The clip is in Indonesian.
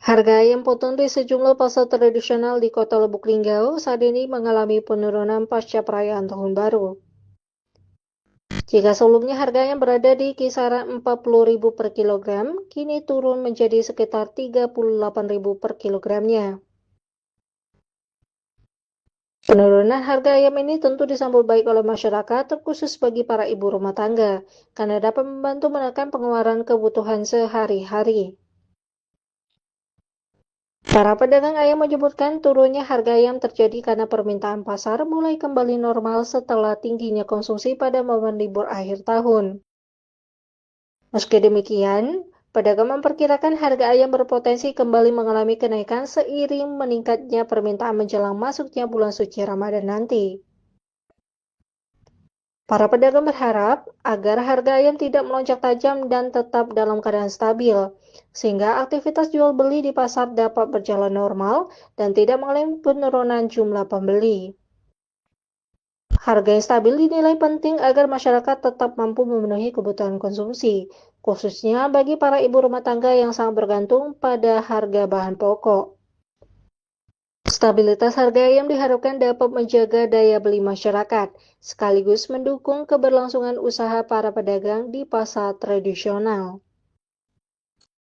Harga ayam potong di sejumlah pasar tradisional di Kota Lubuk Linggau saat ini mengalami penurunan pasca perayaan Tahun Baru. Jika sebelumnya harganya berada di kisaran Rp40.000 per kilogram, kini turun menjadi sekitar Rp38.000 per kilogramnya. Penurunan harga ayam ini tentu disambut baik oleh masyarakat, terkhusus bagi para ibu rumah tangga, karena dapat membantu menekan pengeluaran kebutuhan sehari-hari. Para pedagang ayam menyebutkan turunnya harga ayam terjadi karena permintaan pasar mulai kembali normal setelah tingginya konsumsi pada momen libur akhir tahun. Meski demikian, pedagang memperkirakan harga ayam berpotensi kembali mengalami kenaikan seiring meningkatnya permintaan menjelang masuknya bulan suci Ramadan nanti. Para pedagang berharap agar harga ayam tidak melonjak tajam dan tetap dalam keadaan stabil, sehingga aktivitas jual beli di pasar dapat berjalan normal dan tidak mengalami penurunan jumlah pembeli. Harga yang stabil dinilai penting agar masyarakat tetap mampu memenuhi kebutuhan konsumsi, khususnya bagi para ibu rumah tangga yang sangat bergantung pada harga bahan pokok. Stabilitas harga ayam diharapkan dapat menjaga daya beli masyarakat, sekaligus mendukung keberlangsungan usaha para pedagang di pasar tradisional.